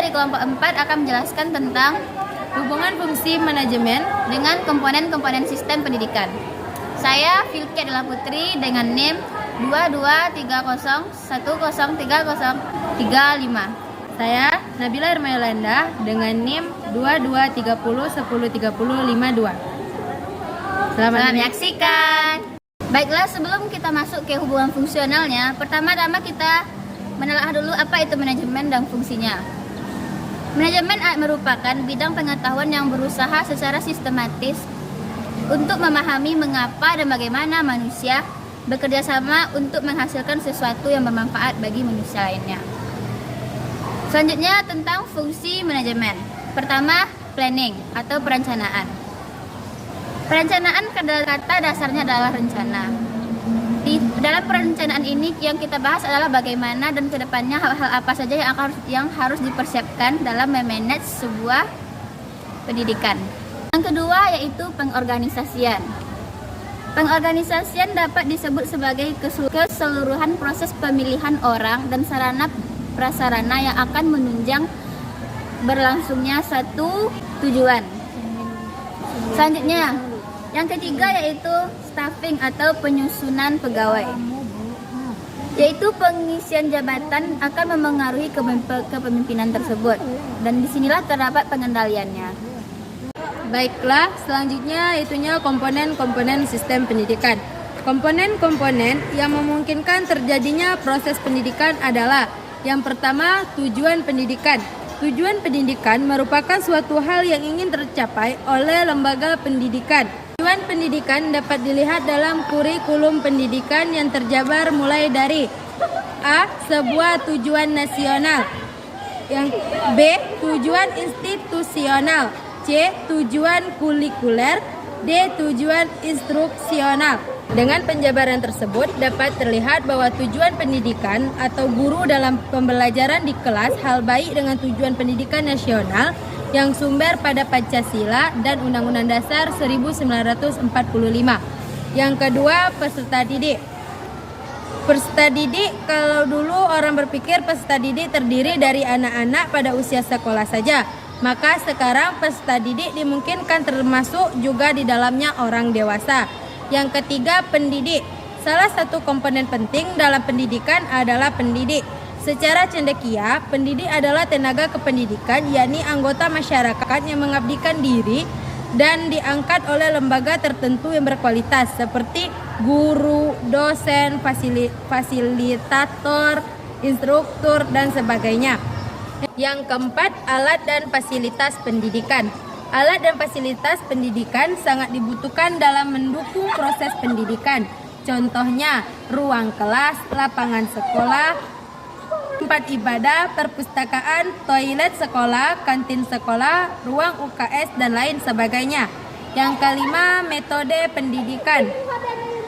di kelompok 4 akan menjelaskan tentang hubungan fungsi manajemen dengan komponen-komponen sistem pendidikan. Saya Filkia Dela Putri dengan NIM 2230103035. Saya Nabila Irmayolanda dengan NIM 2230103052. Selamat menyaksikan. Baiklah, sebelum kita masuk ke hubungan fungsionalnya, pertama-tama kita menelaah dulu apa itu manajemen dan fungsinya. Manajemen merupakan bidang pengetahuan yang berusaha secara sistematis untuk memahami mengapa dan bagaimana manusia bekerja sama untuk menghasilkan sesuatu yang bermanfaat bagi manusia lainnya. Selanjutnya tentang fungsi manajemen. Pertama, planning atau perencanaan. Perencanaan kata dasarnya adalah rencana. Di dalam perencanaan ini yang kita bahas adalah bagaimana dan kedepannya hal-hal apa saja yang harus dipersiapkan dalam memanage sebuah pendidikan. Yang kedua yaitu pengorganisasian. Pengorganisasian dapat disebut sebagai keseluruhan proses pemilihan orang dan sarana prasarana yang akan menunjang berlangsungnya satu tujuan. Selanjutnya, yang ketiga yaitu staffing atau penyusunan pegawai, yaitu pengisian jabatan akan memengaruhi kepemimpinan tersebut, dan disinilah terdapat pengendaliannya. Baiklah, selanjutnya itunya komponen-komponen sistem pendidikan. Komponen-komponen yang memungkinkan terjadinya proses pendidikan adalah yang pertama, tujuan pendidikan. Tujuan pendidikan merupakan suatu hal yang ingin tercapai oleh lembaga pendidikan. Tujuan pendidikan dapat dilihat dalam kurikulum pendidikan yang terjabar mulai dari A. Sebuah tujuan nasional, yang B. Tujuan institusional, C. Tujuan kurikuler, D. Tujuan instruksional. Dengan penjabaran tersebut dapat terlihat bahwa tujuan pendidikan atau guru dalam pembelajaran di kelas hal baik dengan tujuan pendidikan nasional yang sumber pada Pancasila dan Undang-Undang Dasar 1945. Yang kedua, peserta didik. Peserta didik, kalau dulu orang berpikir peserta didik terdiri dari anak-anak pada usia sekolah saja, maka sekarang peserta didik dimungkinkan termasuk juga di dalamnya orang dewasa. Yang ketiga, pendidik. Salah satu komponen penting dalam pendidikan adalah pendidik. Secara cendekia, pendidik adalah tenaga kependidikan, yakni anggota masyarakat yang mengabdikan diri dan diangkat oleh lembaga tertentu yang berkualitas seperti guru, dosen, fasilitator, instruktur, dan sebagainya. Yang keempat, alat dan fasilitas pendidikan. Alat dan fasilitas pendidikan sangat dibutuhkan dalam mendukung proses pendidikan. Contohnya, ruang kelas, lapangan sekolah, tempat ibadah, perpustakaan, toilet sekolah, kantin sekolah, ruang UKS, dan lain sebagainya. Yang kelima, metode pendidikan.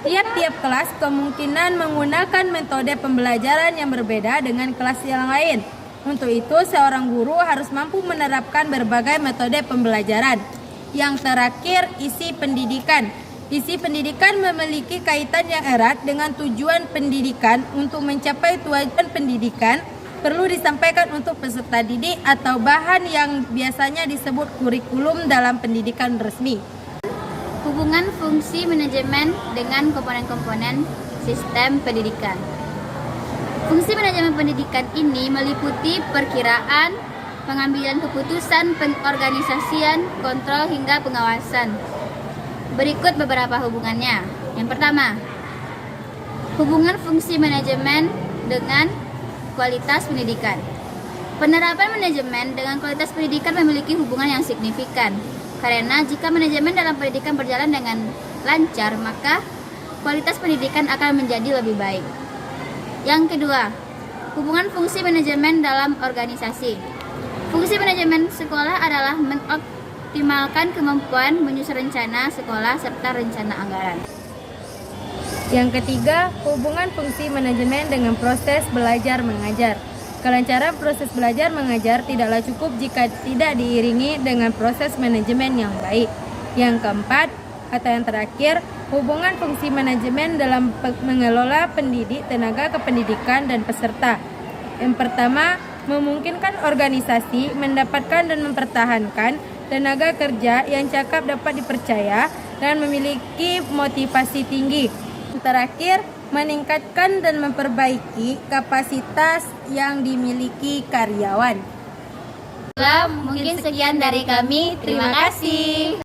Tiap-tiap kelas kemungkinan menggunakan metode pembelajaran yang berbeda dengan kelas yang lain. Untuk itu, seorang guru harus mampu menerapkan berbagai metode pembelajaran. Yang terakhir, isi pendidikan. Isi pendidikan memiliki kaitan yang erat dengan tujuan pendidikan. Untuk mencapai tujuan pendidikan, perlu disampaikan untuk peserta didik atau bahan yang biasanya disebut kurikulum dalam pendidikan resmi. Hubungan fungsi manajemen dengan komponen-komponen sistem pendidikan. Fungsi manajemen pendidikan ini meliputi perkiraan, pengambilan keputusan, pengorganisasian, kontrol, hingga pengawasan. Berikut beberapa hubungannya. Yang pertama, hubungan fungsi manajemen dengan kualitas pendidikan. Penerapan manajemen dengan kualitas pendidikan memiliki hubungan yang signifikan. Karena jika manajemen dalam pendidikan berjalan dengan lancar, maka kualitas pendidikan akan menjadi lebih baik. Yang kedua, hubungan fungsi manajemen dalam organisasi. Fungsi manajemen sekolah adalah mengoptimalkan kemampuan menyusun rencana sekolah serta rencana anggaran. Yang ketiga, hubungan fungsi manajemen dengan proses belajar mengajar. Kelancaran proses belajar mengajar tidaklah cukup jika tidak diiringi dengan proses manajemen yang baik. Yang keempat, atau yang terakhir, hubungan fungsi manajemen dalam mengelola pendidik, tenaga kependidikan, dan peserta. Yang pertama, memungkinkan organisasi mendapatkan dan mempertahankan tenaga kerja yang cakap, dapat dipercaya, dan memiliki motivasi tinggi. Terakhir, meningkatkan dan memperbaiki kapasitas yang dimiliki karyawan. Mungkin sekian dari kami. Terima kasih.